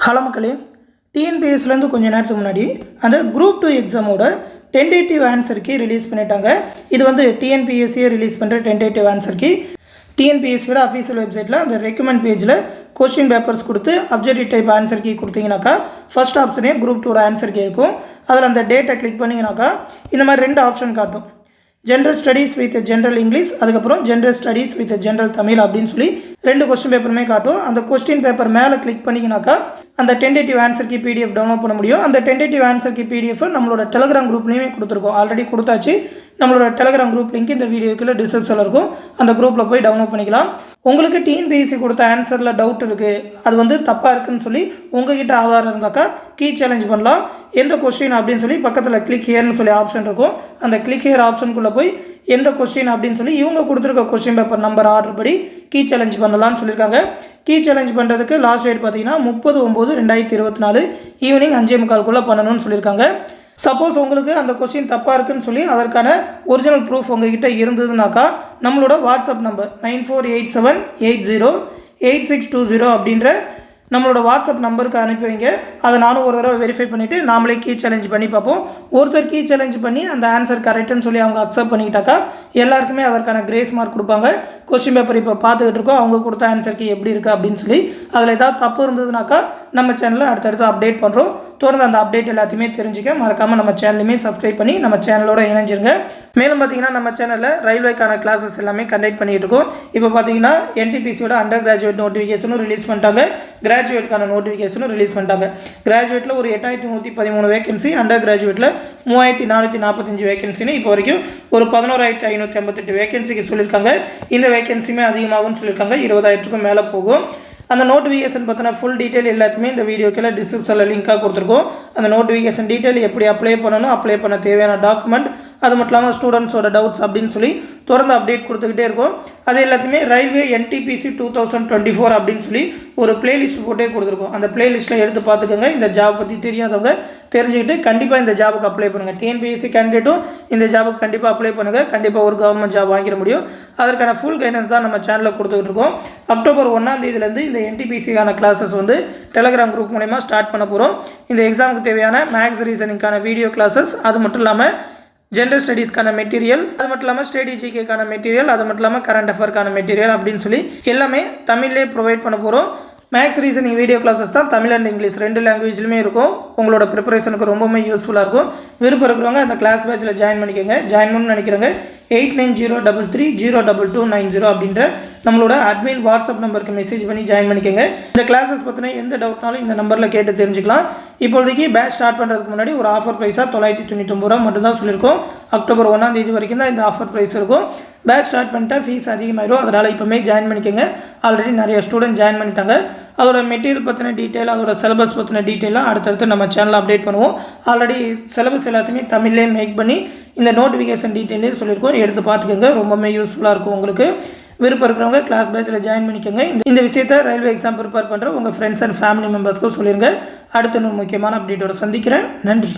Hello மக்களே, டிஎன்பிஎஸ்லேருந்து கொஞ்சம் நேரத்துக்கு முன்னாடி அந்த குரூப் 2 எக்ஸாமோட டென்டேட்டிவ் ஆன்சர் கீ ரிலீஸ் பண்ணிட்டாங்க. இது வந்து டிஎன்பிஎஸ்சியை ரிலீஸ் பண்ணுற டென்டேட்டிவ் ஆன்சர் கீ. டிஎன்பிஎஸ்சியோட அஃபீஷியல் வெப்சைட்டில் அந்த ரெக்கமெண்ட் பேஜில் கொஸ்டின் பேப்பர்ஸ் கொடுத்து அப்ஜெக்டிவ் டைப் ஆன்சர் கீ கொடுத்தீங்கன்னாக்கா ஃபர்ஸ்ட் ஆப்ஷனே குரூப் 2 ஆன்சர் கீ இருக்கும். அதில் அந்த டேட்டை கிளிக் பண்ணிங்கனாக்கா இந்த மாதிரி 2 ஆப்ஷன் காட்டும். General studies with general English, அதுக்கப்புறம் general studies with general Tamil அப்படின்னு சொல்லி 2 கொஸ்டின் பேப்பருமே காட்டும். அந்த கொஸ்டின் பேப்பர் மேலே கிளிக் பண்ணிங்கனாக்கா அந்த tentative answer key PDF download பண்ண முடியும். அந்த டென்டேட்டிவ் ஆன்சர் கீ பிடிஎஃப் நம்மளோட டெலிகிராம் குரூப்லேயுமே கொடுத்துருக்கோம். ஆல்ரெடி கொடுத்தாச்சு. நம்மளோட டெலிகிராம் குரூப் லிங்க் இந்த வீடியோக்குள்ள டிஸ்கிரிப்ஷனில் இருக்கும். அந்த குரூப்பில் போய் டவுன்லோட் பண்ணிக்கலாம். உங்களுக்கு டிஎன்பிஎஸ்சி கொடுத்த ஆன்சரில் டவுட் இருக்குது, அது வந்து தப்பாக இருக்குன்னு சொல்லி உங்ககிட்ட ஆதாரம் இருந்தாக்கா கீ சேலஞ்ச் பண்ணலாம். எந்த கொஸ்டின் அப்படின்னு சொல்லி பக்கத்தில் கிளிக் ஹியர்னு சொல்லி ஆப்ஷன் இருக்கும். அந்த கிளிக் ஹியர் ஆப்ஷனுக்குள்ளே போய் எந்த கொஸ்டின் அப்படின்னு சொல்லி இவங்க கொடுத்துருக்க கொஸ்டின் பேப்பர் நம்பர் ஆர்டர் படி கீ சேலஞ்ச் பண்ணலாம்னு சொல்லியிருக்காங்க. கீ சேலஞ்ச் பண்ணுறதுக்கு லாஸ்ட் டேட் பார்த்தீங்கன்னா 30/9/2024 ஈவினிங் 5:45 பண்ணணும்னு சொல்லியிருக்காங்க. சப்போஸ் உங்களுக்கு அந்த கொஸ்டின் தப்பாக இருக்குன்னு சொல்லி அதற்கான ஒரிஜினல் ப்ரூஃப் உங்ககிட்ட இருந்ததுனாக்கா நம்மளோட வாட்ஸ்அப் நம்பர் 9487808620 அப்படின்ற நம்மளோட வாட்ஸ்அப் நம்பருக்கு அனுப்பி வைங்க. அதை நானும் ஒரு தடவை வெரிஃபை பண்ணிவிட்டு நாமளே கீ சேலஞ்ச் பண்ணி பார்ப்போம். ஒருத்தர் கீ சேலஞ்ச் பண்ணி அந்த ஆன்சர் கரெக்டுன்னு சொல்லி அவங்க அக்செப்ட் பண்ணிக்கிட்டாக்கா எல்லாருக்குமே அதற்கான கிரேஸ் மார்க் கொடுப்பாங்க. கொஸ்டின் பேப்பர் இப்போ பார்த்துக்கிட்டு இருக்கோம், அவங்க கொடுத்த ஆன்சர் கீ எப்படி இருக்குது அப்படின்னு சொல்லி. அதில் ஏதாவது தப்பு இருந்ததுனாக்கா நம்ம சேனலில் அடுத்தடுத்து அப்டேட் பண்ணுறோம். தொடர்ந்து அந்த அப்டேட் எல்லாத்தையுமே தெரிஞ்சுக்க மறக்காமல் நம்ம சேனலுமே சப்ஸ்கிரைப் பண்ணி நம்ம சேனலோட இணைஞ்சிருங்க. மேலும் பார்த்தீங்கன்னா நம்ம சேனலில் ரயில்வேக்கான கிளாஸஸ் எல்லாமே கண்டக்ட் பண்ணிகிட்டு இருக்கோம். இப்போ பார்த்தீங்கன்னா என்டிபிசியோட அண்டர் கிராஜுவேட் நோட்டிஃபிகேஷனும் ரிலீஸ் பண்ணிட்டாங்க, கிராஜுவேட்கான நோட்டிஃபிகேஷனும் ரிலீஸ் பண்ணிட்டாங்க. கிராஜுவேட்டில் ஒரு 8113 வேகன்சி, அண்டர் கிராஜுவேட்டில் 3445 வேகன்சின்னு இப்போ வரைக்கும் ஒரு 11558 வேகன்சிக்கு சொல்லியிருக்காங்க. இந்த வேகன்சியுமே அதிகமாகும்னு சொல்லியிருக்காங்க, 20,000க்கும் மேலே போகும். அந்த நோட்டிஃபிகேஷன் பற்றின ஃபுல் டீட்டெயில் எல்லாத்தையுமே இந்த வீடியோக்கில் டிஸ்கிரிப்ஷனில் லிங்காக கொடுத்துருக்கோம். அந்த நோட்டிஃபிகேஷன் டீட்டெயில் எப்படி அப்ளை பண்ணணும், அப்ளை பண்ண தேவையான டாக்குமெண்ட், அது மட்டும் இல்லாமல் ஸ்டூடெண்ட்ஸோட டவுட்ஸ் அப்படின்னு சொல்லி தொடர்ந்து அப்டேட் கொடுத்துக்கிட்டே இருக்கும். அது எல்லாத்தையுமே ரயில்வே என்டிபிசி 2024 அப்படின்னு சொல்லி ஒரு பிளேலிஸ்ட் போட்டே கொடுத்துருக்கோம். அந்த பிளேலிஸ்ட்டில் எடுத்து பார்த்துக்கோங்க. இந்த ஜாப் பற்றி தெரியாதவங்க தெரிஞ்சுக்கிட்டு கண்டிப்பாக இந்த ஜாபுக்கு அப்ளை பண்ணுங்கள். டிஎன்பிஎஸ்சி கேண்டிடேட்டும் இந்த ஜாபுக்கு கண்டிப்பாக அப்ளை பண்ணுங்கள். கண்டிப்பாக ஒரு கவர்மெண்ட் ஜாப் வாங்கிட முடியும். அதற்கான ஃபுல் கைடன்ஸ் தான் நம்ம சேனலில் கொடுத்துக்கிட்டு இருக்கோம். அக்டோபர் 1ஆம் தேதியிலேருந்து இந்த என்டிபிசிக்கான கிளாஸஸ் வந்து டெலிகிராம் குரூப் மூலமா ஸ்டார்ட் பண்ண போகிறோம். இந்த எக்ஸாமுக்கு தேவையான மேக்ஸ் ரீசனிங்கான வீடியோ கிளாஸஸ், அது மட்டும் இல்லாமல் ஜென்ரல் ஸ்டடீஸ்க்கான மெட்டீரியல், அது மட்டும் இல்லாமல் ஸ்டடி ஜிகேக்கான மெட்டீரியல், அது மட்டும் இல்லாமல் கரண்ட் அஃபேர்க்கான மெட்டீரியல் அப்படின்னு சொல்லி எல்லாமே தமிழ்லேயே ப்ரொவைட் பண்ண போகிறோம். மேக்ஸ் ரீசனிங் வீடியோ கிளாஸஸ் தான் தமிழ் அண்ட் இங்கிலீஷ் 2 லாங்குவேஜ்லையுமே இருக்கும். உங்களோட ப்ரிப்பரேஷனுக்கு ரொம்பவுமே யூஸ்ஃபுல்லாக இருக்கும். விருப்பம் இருக்கிறவங்க அந்த கிளாஸ் பேட்சில் ஜாயின் பண்ணிக்கோங்க. ஜாயின் பண்ணணும்னு நினைக்கிறவங்க 8903302290 அப்படின்ற நம்மளோட அட்மின் வாட்ஸ்அப் நம்பருக்கு மெசேஜ் பண்ணி ஜாயின் பண்ணிக்கோங்க. இந்த கிளாஸஸ் பற்றின எந்த டவுட்னாலும் இந்த நம்பரில் கேட்டு தெரிஞ்சுக்கலாம். இப்போதைக்கு பேட்ச் ஸ்டார்ட் பண்ணுறதுக்கு முன்னாடி ஒரு ஆஃபர் ப்ரைஸாக 999 ரூபா மட்டும் தான் சொல்லியிருக்கோம். அக்டோபர் 1ஆம் தேதி வரைக்கும் தான் இந்த ஆஃபர் ப்ரைஸ் இருக்கும். பேட்ச் ஸ்டார்ட் பண்ணிட்டா ஃபீஸ் அதிகமாகிடும். அதனால் இப்போமே ஜாயின் பண்ணிக்கோங்க. ஆல்ரெடி நிறைய ஸ்டூடெண்ட் ஜாயின் பண்ணிட்டாங்க. அதோட மெட்டீரியல் பற்றின டீட்டெயில், அதோட சிலபஸ் பற்றின டீட்டெயிலாக அடுத்தடுத்து நம்ம சேனலில் அப்டேட் பண்ணுவோம். ஆல்ரெடி சிலபஸ் எல்லாத்தையுமே தமிழ்லேயே மேக் பண்ணி இந்த நோட்டிஃபிகேஷன் டீட்டெயிலே சொல்லியிருக்கோம். எடுத்து பார்த்துக்கோங்க, ரொம்பவே யூஸ்ஃபுல்லாக இருக்கும் உங்களுக்கு. விருப்பம் இருக்கிறவங்க கிளாஸ் பேட்சில் ஜாயின் பண்ணிக்கோங்க. இந்த விஷயத்தை ரயில்வே எக்ஸாம் ப்ரிப்பேர் பண்ணுற உங்கள் ஃப்ரெண்ட்ஸ் அண்ட் ஃபேமிலி மெம்பர்ஸ்க்கும் சொல்லிடுங்க. அடுத்த ஒரு முக்கியமான அப்டேட்டோட சந்திக்கிறேன். நன்றி.